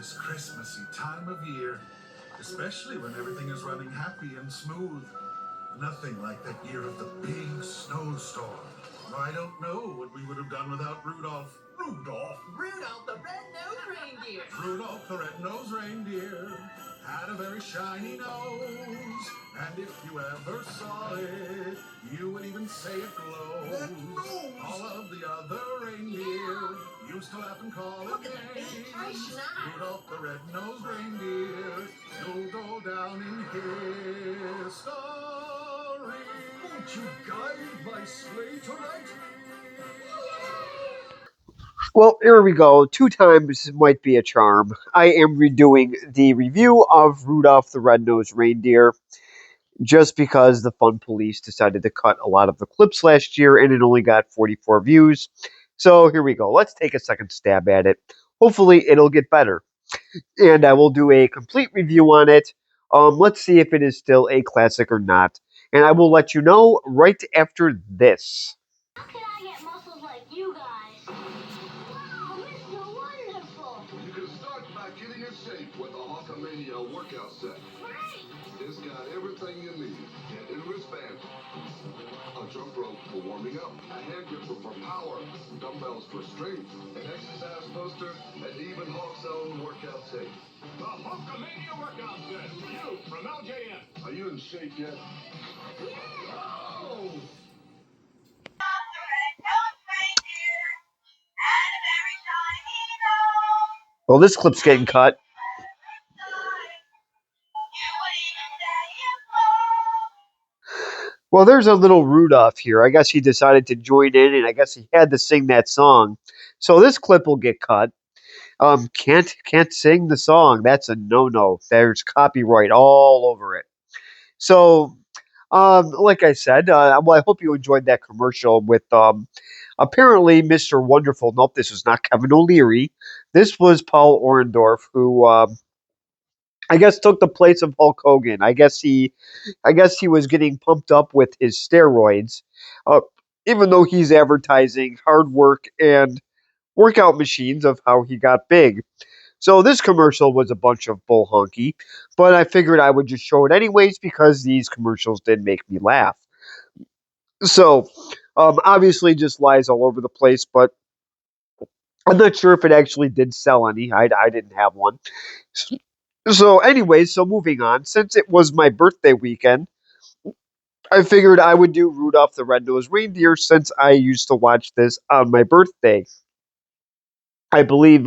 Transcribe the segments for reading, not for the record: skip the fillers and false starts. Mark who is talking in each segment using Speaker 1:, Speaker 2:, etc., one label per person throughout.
Speaker 1: this Christmassy time of year, especially when everything is running happy and smooth. Nothing like that year of the big snowstorm. I don't know what we would have done without Rudolph. Rudolph?
Speaker 2: Rudolph the red-nosed reindeer.
Speaker 1: Rudolph the red-nosed reindeer had a very shiny nose, and if you ever saw it, you would even say it glows.
Speaker 2: That nose!
Speaker 1: All of the other reindeer used to laugh and call
Speaker 2: Look
Speaker 1: it
Speaker 2: at the big
Speaker 1: names.
Speaker 2: fresh snout.
Speaker 1: Rudolph the red-nosed reindeer, you'll go down in history.
Speaker 3: Won't you guide my sleigh tonight?
Speaker 4: Well, here we go. 2 times might be a charm. I am redoing the review of Rudolph the Red-Nosed Reindeer just because the Fun Police decided to cut a lot of the clips last year and it only got 44 views. So here we go. Let's take a second stab at it. Hopefully it'll get better. And I will do a complete review on it. Let's see if it is still a classic or not. And I will let you know right after this.
Speaker 5: How can I get muscles like you guys? Wow, Mr. Wonderful!
Speaker 3: You can start by getting in shape with the Hulkamania workout set.
Speaker 5: Great!
Speaker 3: It's got everything you need. Get in wristband, a jump rope for warming up, a hand gripper for power, dumbbells for strength, an exercise poster, and even Hulk's own workout tape.
Speaker 6: The Hulkamania workout set. You from LJN.
Speaker 3: Are you in shape yet?
Speaker 6: Oh!
Speaker 4: Well, this clip's getting cut. Well, there's a little Rudolph here. I guess he decided to join in, and I guess he had to sing that song. So this clip will get cut. Can't sing the song. That's a no-no. There's copyright all over it. So, like I said, well, I hope you enjoyed that commercial with apparently Mr. Wonderful. Nope, this was not Kevin O'Leary. This was Paul Orndorff, who I guess took the place of Hulk Hogan. I guess he was getting pumped up with his steroids, uh, even though he's advertising hard work and workout machines of how he got big. So this commercial was a bunch of bull honky, but I figured I would just show it anyways because these commercials did make me laugh. So obviously just lies all over the place, but I'm not sure if it actually did sell any. I didn't have one. So anyways, so moving on, since it was my birthday weekend, I figured I would do Rudolph the Red-Nosed Reindeer since I used to watch this on my birthday. I believe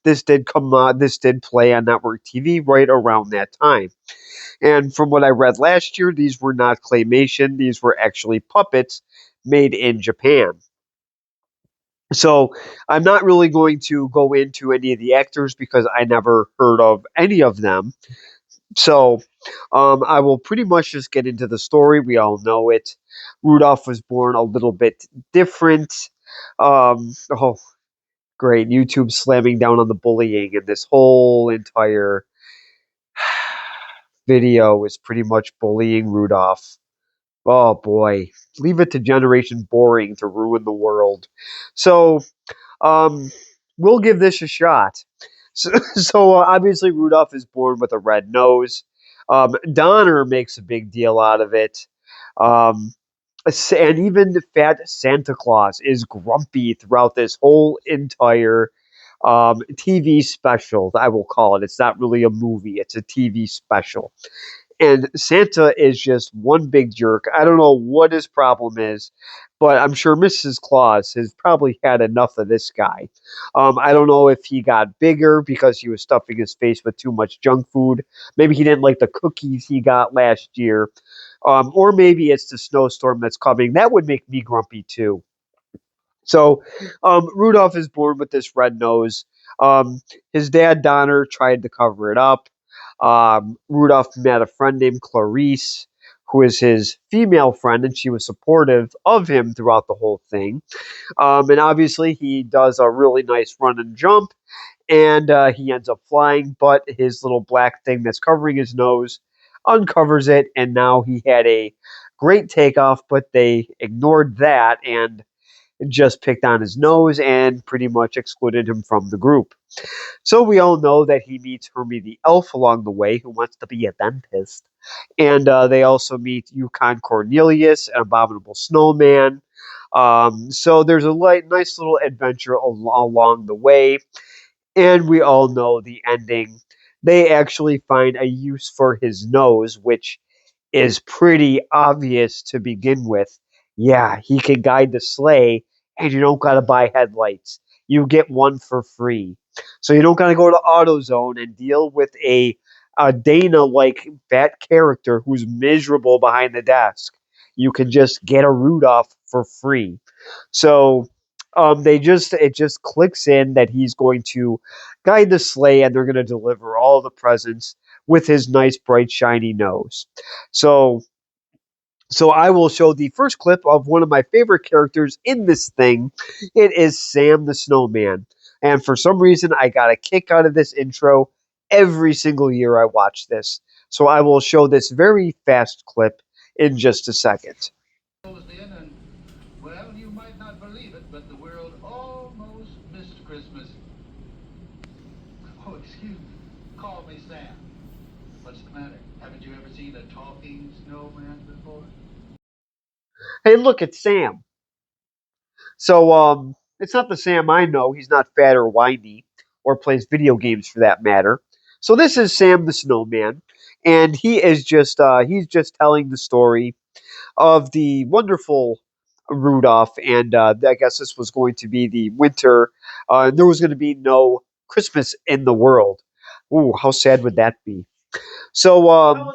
Speaker 4: this did play on network TV right around that time. And from what I read last year, these were not claymation, these were actually puppets made in Japan. So I'm not really going to go into any of the actors because I never heard of any of them. So I will pretty much just get into the story. We all know it. Rudolph was born a little bit different. Oh, great. YouTube slamming down on the bullying, and this whole entire video is pretty much bullying Rudolph. Oh boy. Leave it to Generation Boring to ruin the world. So we'll give this a shot. So obviously Rudolph is born with a red nose. Donner makes a big deal out of it. And even the fat Santa Claus is grumpy throughout this whole entire TV special, I will call it. It's not really a movie, it's a TV special. And Santa is just one big jerk. I don't know what his problem is, but I'm sure Mrs. Claus has probably had enough of this guy. I don't know if he got bigger because he was stuffing his face with too much junk food. Maybe he didn't like the cookies he got last year. Or maybe it's the snowstorm that's coming. That would make me grumpy too. So Rudolph is born with this red nose. His dad, Donner, tried to cover it up. Rudolph met a friend named Clarice, who is his female friend, and she was supportive of him throughout the whole thing. And obviously, he does a really nice run and jump, and he ends up flying, but his little black thing that's covering his nose uncovers it, and now he had a great takeoff, but they ignored that, and just picked on his nose and pretty much excluded him from the group. So we all know that he meets Hermie the elf along the way, who wants to be a dentist. And they also meet Yukon Cornelius, an abominable snowman. So there's a nice little adventure along the way. And we all know the ending. They actually find a use for his nose, which is pretty obvious to begin with. Yeah, he can guide the sleigh, and you don't got to buy headlights. You get one for free. So you don't got to go to AutoZone and deal with a Dana like fat character who's miserable behind the desk. You can just get a Rudolph for free. So it just clicks in that he's going to guide the sleigh and they're going to deliver all the presents with his nice bright shiny nose. So so I will show the first clip of one of my favorite characters in this thing. It is Sam the Snowman. And for some reason I got a kick out of this intro every single year I watch this. So I will show this very fast clip in just a second.
Speaker 1: And, well, you might not believe it, but the world almost missed Christmas. Oh, excuse me. Call me Sam. What's the matter? Haven't you ever seen a talking snowman before?
Speaker 4: Hey, look, it's Sam. So it's not the Sam I know. He's not fat or whiny or plays video games for that matter. So this is Sam the Snowman, and he's just telling the story of the wonderful Rudolph, and I guess this was going to be the winter. There was going to be no Christmas in the world. Ooh, how sad would that be? So,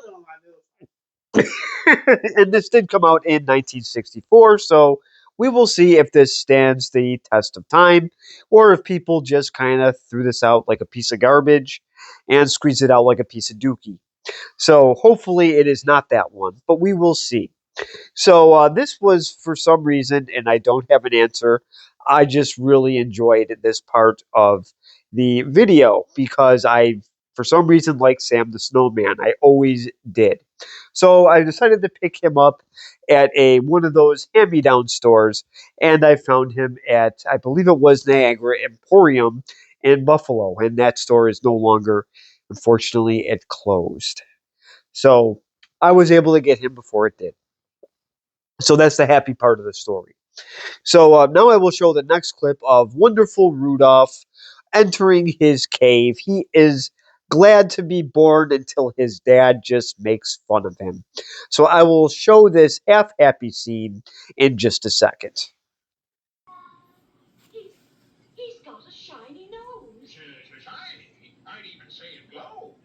Speaker 4: and this did come out in 1964, so we will see if this stands the test of time, or if people just kind of threw this out like a piece of garbage and squeezed it out like a piece of dookie. So hopefully it is not that one, but we will see. So this was for some reason, and I don't have an answer. I just really enjoyed this part of the video because for some reason, like Sam the Snowman. I always did. So I decided to pick him up at one of those hand-me-down stores, and I found him at, I believe it was Niagara Emporium in Buffalo, and that store is no longer, unfortunately, it closed. So I was able to get him before it did. So that's the happy part of the story. So now I will show the next clip of wonderful Rudolph entering his cave. He is glad to be born until his dad just makes fun of him. So I will show this half happy scene in just a second.
Speaker 5: He's got a shiny nose.
Speaker 6: Shiny. I'd even say it glow.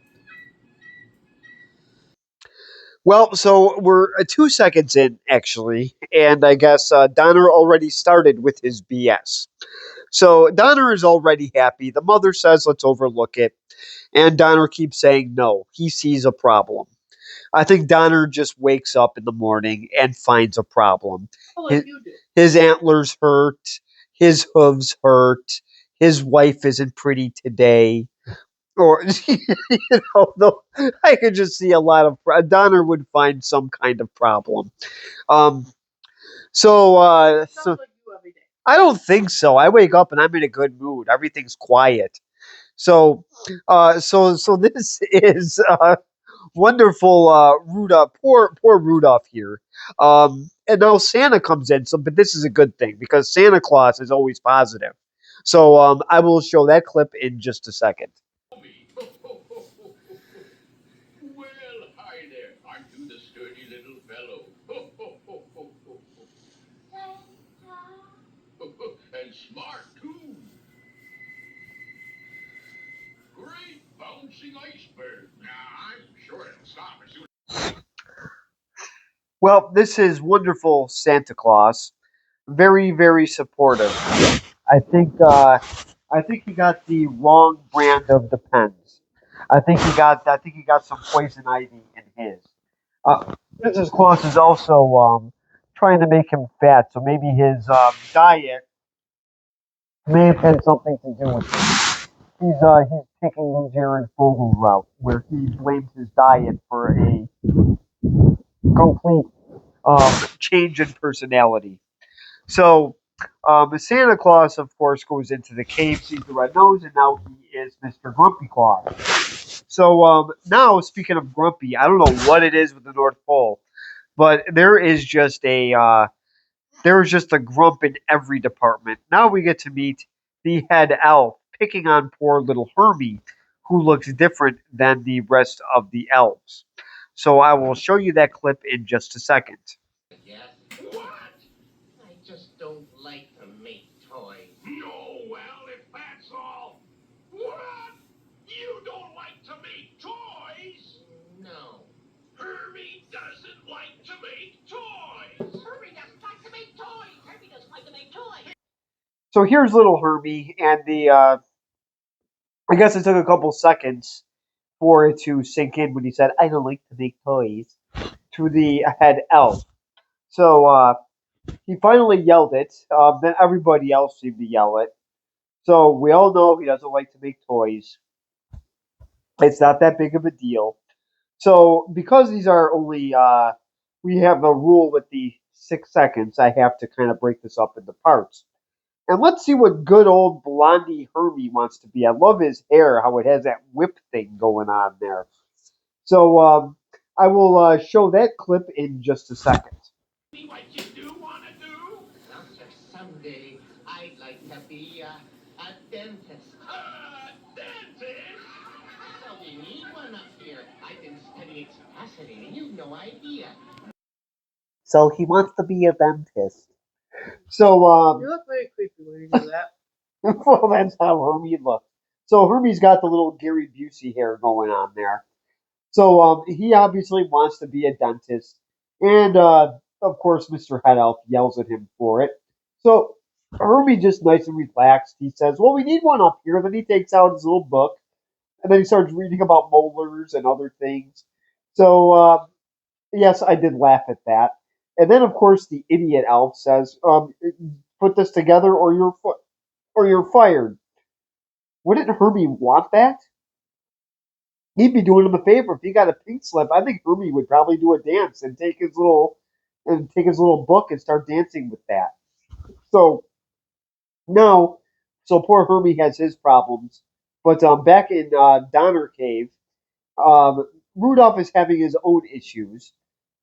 Speaker 4: Well, so we're 2 seconds in, actually, and I guess Donner already started with his BS. So Donner is already happy. The mother says, let's overlook it. And Donner keeps saying no. He sees a problem. I think Donner just wakes up in the morning and finds a problem. His antlers hurt. His hooves hurt. His wife isn't pretty today. Or, no, I could just see a lot of. Donner would find some kind of problem. Um, so I don't think so. I wake up and I'm in a good mood. Everything's quiet. So, so this is wonderful, Rudolph. Poor Rudolph here. And now Santa comes in. So, but this is a good thing because Santa Claus is always positive. So, I will show that clip in just a second.
Speaker 6: Well, hi there. Aren't you the sturdy little fellow? And smart, too. Great bouncing iceberg. Now, I'm sure it'll stop as soon.
Speaker 4: Well, this is wonderful Santa Claus. Very, very supportive. I think he got the wrong brand of Depends. I think he got some poison ivy in his. Mrs. Claus is also trying to make him fat, so maybe his diet may have had something to do with it. He's taking the Jared Fogle route, where he blames his diet for a complete change in personality. So Santa Claus, of course, goes into the cave, sees the red nose, and now he is Mr. Grumpy Claus. So now, speaking of Grumpy, I don't know what it is with the North Pole, but there is just a grump in every department. Now we get to meet the head elf picking on poor little Hermie, who looks different than the rest of the elves. So I will show you that clip in just a second.
Speaker 6: Yes. What? I just don't like to make toys. No, well, if that's all. What? You don't like to make toys? No. Herbie doesn't like to make toys. Herbie doesn't like to make toys. Herbie doesn't like to make toys.
Speaker 4: So here's little Herbie, and I guess it took a couple seconds for it to sink in when he said, "I don't like to make toys," to the head elf. So he finally yelled it. Then everybody else seemed to yell it. So we all know he doesn't like to make toys. It's not that big of a deal. So because these are only, we have a rule with the 6 seconds, I have to kind of break this up into parts. And let's see what good old Blondie Hermie wants to be. I love his hair, how it has that whip thing going on there. So I will show that clip in just a second.
Speaker 6: See what you do want to do? Well, sir, someday I'd like to be a dentist. Dentist? So we need one up here. I've been studying. It's fascinating. You've no idea.
Speaker 4: So he wants to be a dentist. So
Speaker 2: You look very creepy when you do that.
Speaker 4: well, that's how Hermie looks. So Hermie's got the little Gary Busey hair going on there. So he obviously wants to be a dentist, and of course, Mr. Head Elf yells at him for it. So Hermie just nice and relaxed. He says, "Well, we need one up here." Then he takes out his little book, and then he starts reading about molars and other things. So yes, I did laugh at that. And then, of course, the idiot elf says, "Put this together, or you're fired." Wouldn't Herbie want that? He'd be doing him a favor if he got a pink slip. I think Herbie would probably do a dance and take his little book and start dancing with that. So now, so poor Herbie has his problems. But back in Donner Cave, Rudolph is having his own issues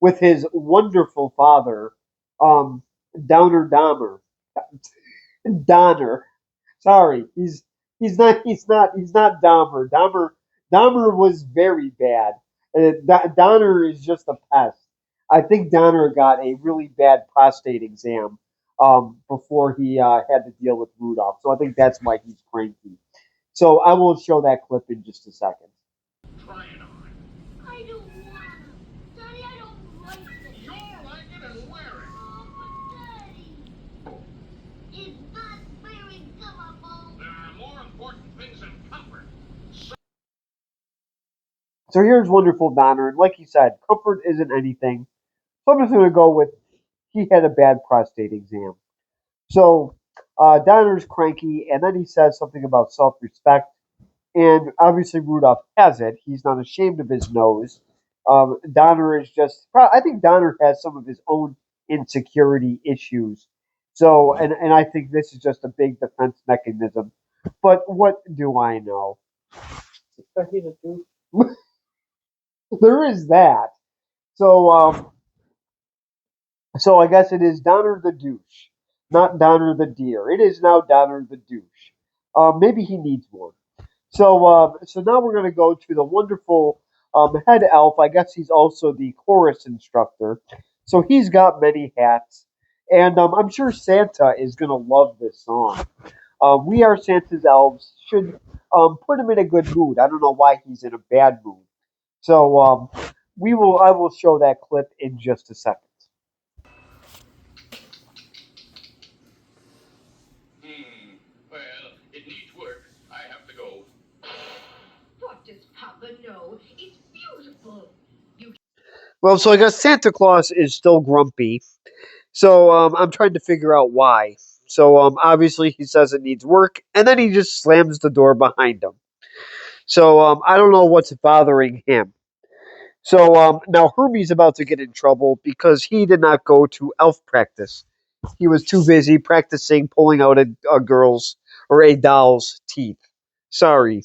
Speaker 4: with his wonderful father, um, Downer Dahmer. Donner. Sorry, he's not Dahmer. Dahmer was very bad. Donner is just a pest. I think Donner got a really bad prostate exam before he had to deal with Rudolph. So I think that's why he's cranky. So I will show that clip in just a second.
Speaker 6: Try it on.
Speaker 5: I don't want to. Daddy, I don't like it.
Speaker 6: You'll like it and wear it.
Speaker 5: Oh, but Daddy, it's not very comfortable.
Speaker 6: There are more important things than comfort.
Speaker 4: So here's wonderful Donner, and like he said, comfort isn't anything. So I'm just going to go with he had a bad prostate exam. So Donner's cranky, and then he says something about self-respect. And obviously Rudolph has it. He's not ashamed of his nose. Donner is just. I think Donner has some of his own insecurity issues. So, and I think this is just a big defense mechanism. But what do I know? There is that. So, so I guess it is Donner the douche, not Donner the deer. It is now Donner the douche. Maybe he needs one. So, so now we're going to go to the wonderful head elf. I guess he's also the chorus instructor. So he's got many hats, and I'm sure Santa is going to love this song. We are Santa's elves should put him in a good mood. I don't know why he's in a bad mood. So we will. I will show that clip in just a second.
Speaker 6: Well, it needs work. I have to go.
Speaker 2: What does Papa know? It's beautiful.
Speaker 4: Well, so I guess Santa Claus is still grumpy. So I'm trying to figure out why. So obviously he says it needs work, and then he just slams the door behind him. So I don't know what's bothering him. So now Herbie's about to get in trouble because he did not go to elf practice. He was too busy practicing pulling out a girl's or a doll's teeth. Sorry,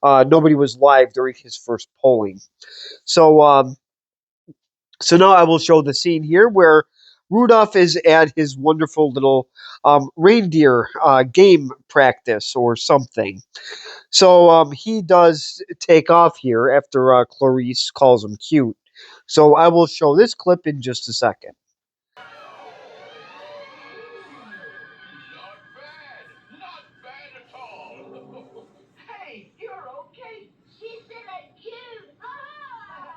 Speaker 4: nobody was live during his first polling. So, so now I will show the scene here where Rudolph is at his wonderful little reindeer game practice or something. So he does take off here after Clarice calls him cute. So I will show this clip in just a second.
Speaker 6: Not bad. Not bad at all. Hey, you're okay.
Speaker 5: She said I'm cute. Ah!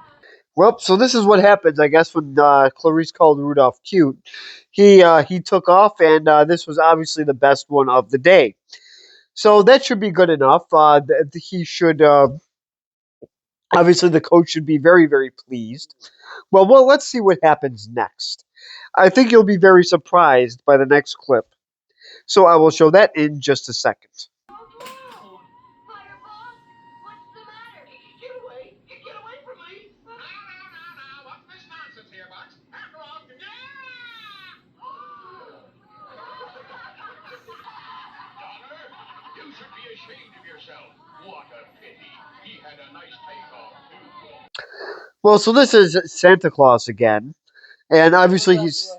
Speaker 4: Well, so this is what happens, I guess, when Clarice called Rudolph cute. He took off, and this was obviously the best one of the day. So that should be good enough. He should obviously the coach should be very very pleased. Well, let's see what happens next. I think you'll be very surprised by the next clip. So I will show that in just a second.
Speaker 5: Whoa! Fireball, what's the matter?
Speaker 6: Get away. Get away from me. Now. What's this nonsense here, Bucks? After all, Donner, you should be ashamed of yourself. What a pity. He had a nice takeoff, too.
Speaker 4: Well, so this is Santa Claus again, and obviously he's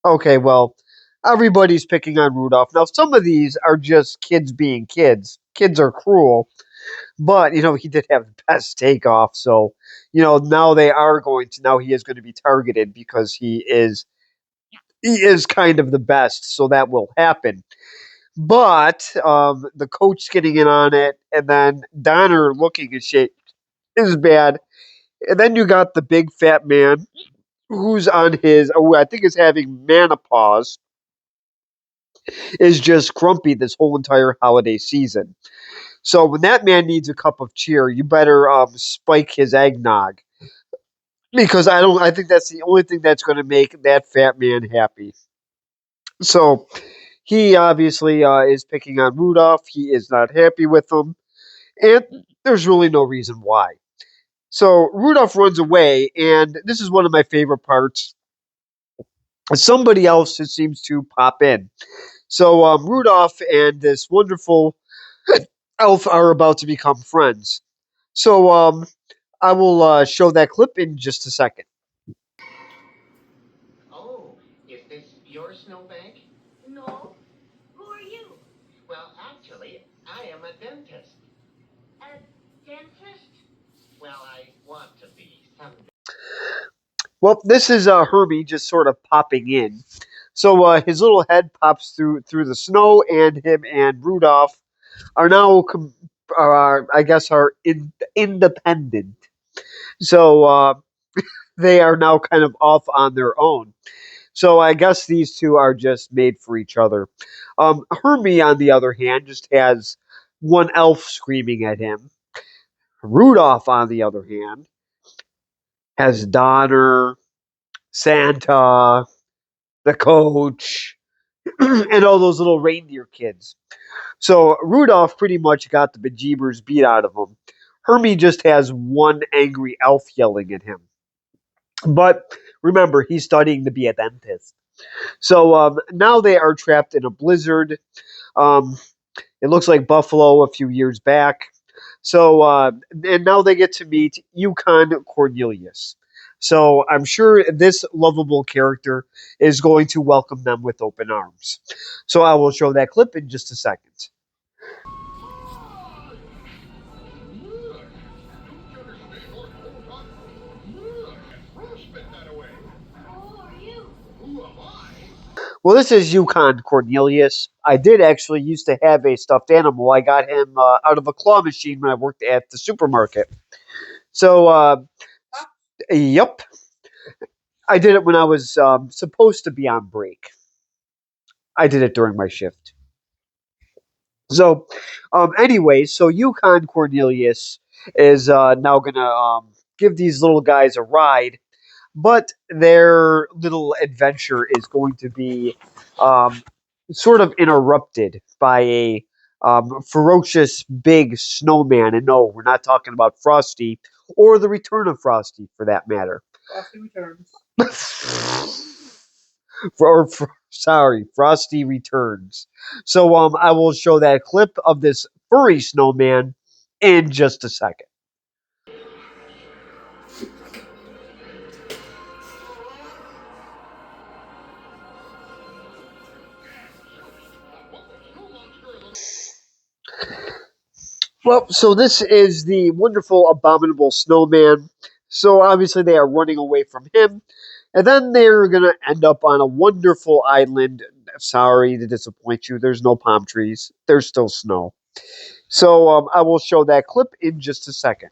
Speaker 4: okay. Well, everybody's picking on Rudolph. Now, some of these are just kids being kids. Kids are cruel, but he did have the best takeoff. So now they are going to now he is going to be targeted because he is kind of the best. So that will happen. But the coach getting in on it, and then Donner looking in shape is bad. And then you got the big fat man who's on his, I think is having menopause, is just grumpy this whole entire holiday season. So when that man needs a cup of cheer, you better spike his eggnog because I think that's the only thing that's going to make that fat man happy. So he obviously is picking on Rudolph. He is not happy with him, and there's really no reason why. So Rudolph runs away, and this is one of my favorite parts. Somebody else who seems to pop in. So Rudolph and this wonderful elf are about to become friends. So I will show that clip in just a second.
Speaker 6: Oh, is this your snowbank?
Speaker 5: No. Who are you?
Speaker 6: Well, actually, I am a dentist.
Speaker 5: A dentist?
Speaker 6: Well, I want to be someday.
Speaker 4: Well, this is Herbie just sort of popping in. So his little head pops through the snow, and him and Rudolph are now, I guess, are independent. So they are now kind of off on their own. So I guess these two are just made for each other. Hermie, on the other hand, just has one elf screaming at him. Rudolph, on the other hand, has Donner, Santa, the coach, and all those little reindeer kids. So Rudolph pretty much got the bejeebers beat out of him. Hermie just has one angry elf yelling at him. But remember, he's studying to be a dentist. So now they are trapped in a blizzard. Um, it looks like Buffalo a few years back. So and now they get to meet Yukon Cornelius. So I'm sure this lovable character is going to welcome them with open arms. So I will show that clip in just a second.
Speaker 5: Who are you?
Speaker 4: Well, this is Yukon Cornelius. I did actually used to have a stuffed animal. I got him out of a claw machine when I worked at the supermarket. So, yep, I did it when I was supposed to be on break. I did it during my shift. So, anyway, so Yukon Cornelius is now gonna give these little guys a ride, but their little adventure is going to be um, sort of interrupted by a ferocious big snowman. And no, we're not talking about Frosty or the return of Frosty for that matter.
Speaker 2: Frosty returns.
Speaker 4: Frosty Returns. So I will show that clip of this furry snowman in just a second. Well, so this is the wonderful abominable snowman. So obviously they are running away from him, and then they're gonna end up on a wonderful island. Sorry to disappoint you. There's no palm trees. There's still snow. So I will show that clip in just a second.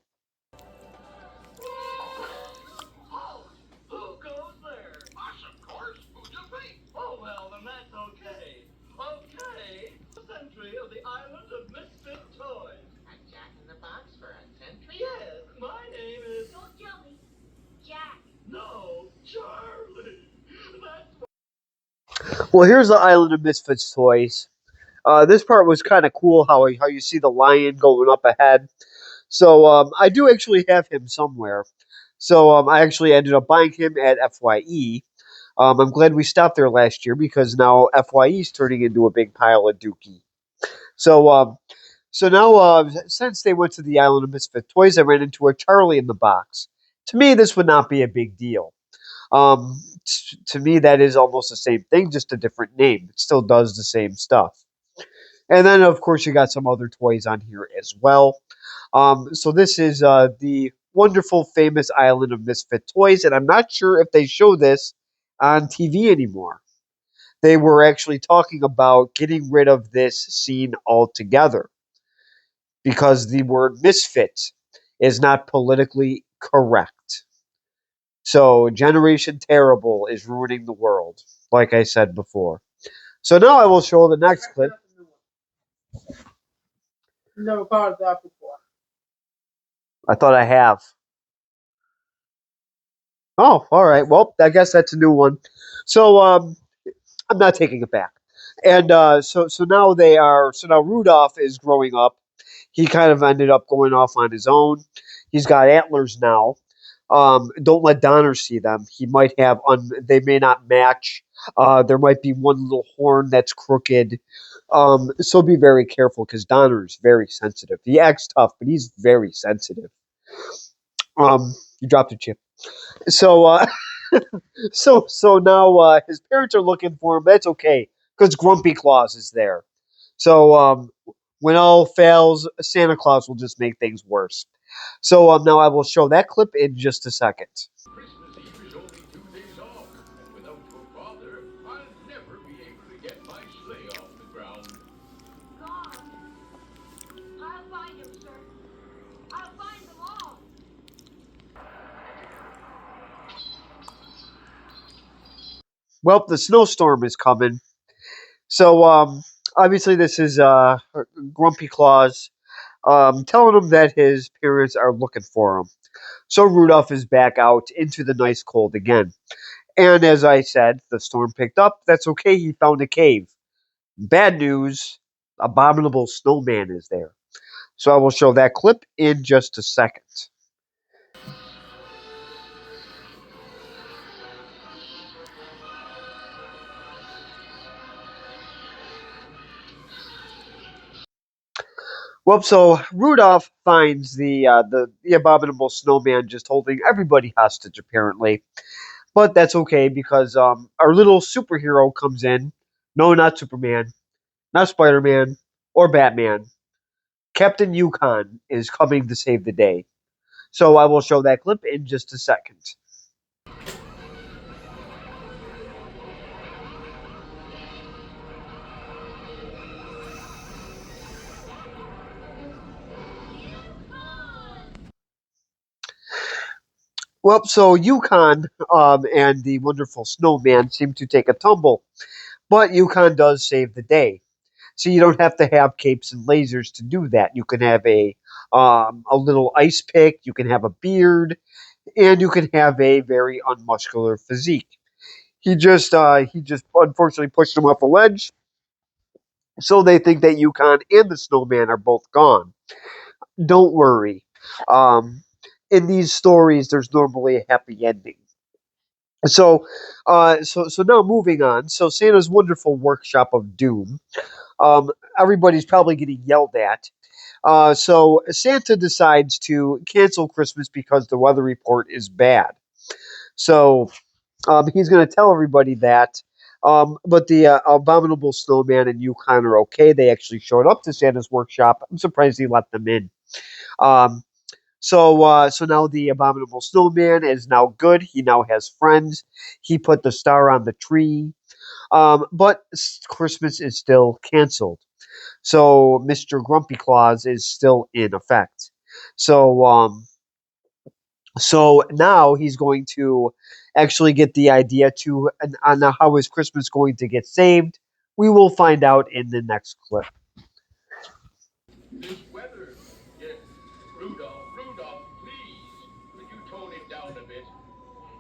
Speaker 6: Oh, who goes there? Us, of course. Who do you think? Oh, well, then that's okay. Okay. Century of the island of misfit toys. A Jack in the Box for a century? Yes, my name is...
Speaker 5: Don't tell me. Jack.
Speaker 6: No, Charlie. That's...
Speaker 4: Well, here's the island of misfits toys. This part was kind of cool. How you see the lion going up ahead. So I do actually have him somewhere. So I actually ended up buying him at FYE. I'm glad we stopped there last year because now FYE is turning into a big pile of dookie. So so now since they went to the island of misfit toys, I ran into a Charlie in the box. To me, this would not be a big deal. To me, that is almost the same thing, just a different name. It still does the same stuff. And then, of course, you got some other toys on here as well. So this is the wonderful, famous island of misfit toys, and I'm not sure if they show this on TV anymore. They were actually talking about getting rid of this scene altogether because the word misfit is not politically correct. So Generation Terrible is ruining the world, like I said before. So now I will show the next clip.
Speaker 2: Never thought of that before.
Speaker 4: I thought I have. Oh, all right. Well, I guess that's a new one. So I'm not taking it back. And so now they are. So now Rudolph is growing up. He kind of ended up going off on his own. He's got antlers now. Don't let Donner see them. He might have they may not match. There might be one little horn that's crooked. So be very careful because Donner is very sensitive. He acts tough, but he's very sensitive. You dropped a chip. So so now his parents are looking for him. That's okay because Grumpy Claus is there. So when all fails, Santa Claus will just make things worse. So now I will show that clip in just a second.
Speaker 6: Christmas Eve is only 2 days off, and without your father, I'll never be able to get my sleigh off the ground.
Speaker 5: God. I'll find him, sir. I'll find them all.
Speaker 4: Well, the snowstorm is coming. So obviously this is Grumpy Claus telling him that his parents are looking for him. So Rudolph is back out into the nice cold again. And as I said, the storm picked up. That's okay. He found a cave. Bad news, Abominable Snowman is there. So I will show that clip in just a second. Well, so Rudolph finds the abominable snowman just holding everybody hostage, apparently. But that's okay because our little superhero comes in. No, not Superman, not Spider Man, or Batman. Captain Yukon is coming to save the day. So I will show that clip in just a second. Well, so Yukon and the wonderful snowman seem to take a tumble, but Yukon does save the day. So you don't have to have capes and lasers to do that. You can have a little ice pick, you can have a beard, and you can have a very unmuscular physique. He just unfortunately pushed him off a ledge, so they think that Yukon and the snowman are both gone. Don't worry. Um, in these stories, there's normally a happy ending. So now moving on. So Santa's wonderful workshop of doom. Um, everybody's probably getting yelled at. So Santa decides to cancel Christmas because the weather report is bad. So he's going to tell everybody that. But the abominable snowman and Yukon are okay. They actually showed up to Santa's workshop. I'm surprised he let them in. Um, so now the abominable snowman is now good. He now has friends. He put the star on the tree. But Christmas is still canceled. So Mr. Grumpy Claus is still in effect. So so now he's going to actually get the idea to on how is Christmas going to get saved. We will find out in the next clip.
Speaker 6: This weather. Yeah. Rudolph, please. Could you tone it down a bit?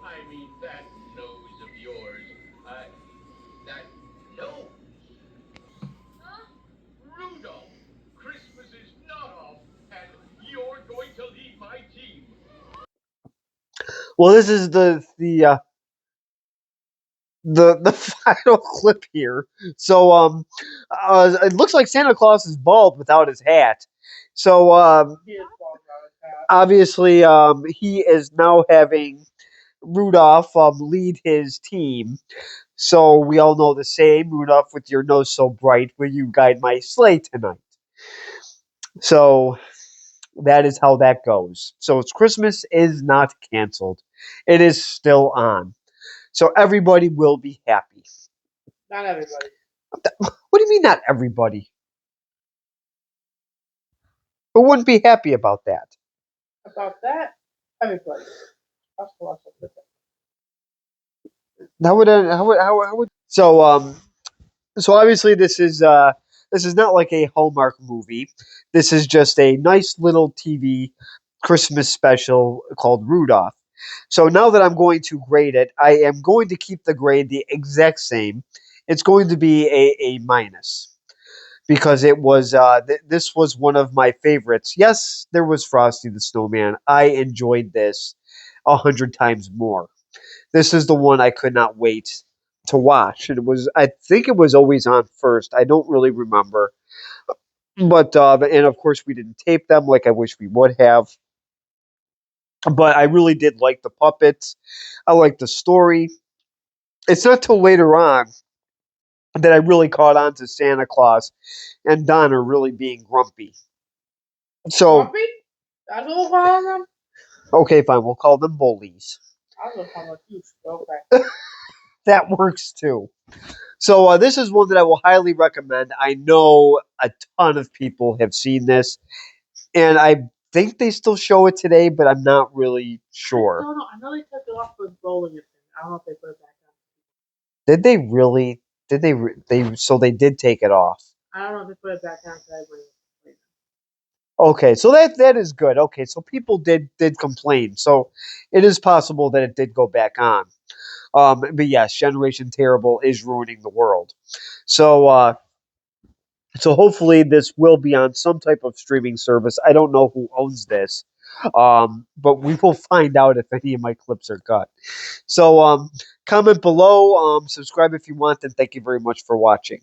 Speaker 6: I mean, that nose of yours. That nose.
Speaker 5: Huh?
Speaker 6: Rudolph, Christmas is not off, and you're going to lead my team.
Speaker 4: Well, this is the final clip here. So it looks like Santa Claus is bald without his hat. So
Speaker 2: He is bald about his hat.
Speaker 4: obviously he is now having Rudolph lead his team. So we all know the same. Rudolph, with your nose so bright, will you guide my sleigh tonight? So that is how that goes. So it's Christmas is not canceled. It is still on. So everybody will be happy.
Speaker 2: Not everybody.
Speaker 4: What do you mean not everybody? Who wouldn't be happy about that?
Speaker 2: About that, everybody. That's what I said.
Speaker 4: How would so obviously this is not like a Hallmark movie. This is just a nice little TV Christmas special called Rudolph. So now that I'm going to grade it, I am going to keep the grade the exact same. It's going to be a minus because this was one of my favorites. Yes, there was Frosty the Snowman. I enjoyed this 100 times more. This is the one I could not wait to watch. I think it was always on first. I don't really remember, but and of course we didn't tape them like I wish we would have. But I really did like the puppets. I like the story. It's not till later on that I really caught on to Santa Claus and Donner really being grumpy. So
Speaker 2: Grumpy? That's what we're calling them?
Speaker 4: okay, fine, we'll call them bullies.
Speaker 2: I was gonna call them you. Okay.
Speaker 4: That works too. So this is one that I will highly recommend. I know a ton of people have seen this, and I think they still show it today, but I'm not really sure.
Speaker 2: I don't know. I know they took it off for bowling. I don't know if they put it back on.
Speaker 4: Did they really? Did they? They so they did take it off.
Speaker 2: I don't know if they put it back on.
Speaker 4: Okay, so that is good. Okay, so people did complain. So it is possible that it did go back on. But yes, Generation Terrible is ruining the world. So so hopefully this will be on some type of streaming service. I don't know who owns this, but we will find out if any of my clips are cut. So comment below, subscribe if you want, and thank you very much for watching.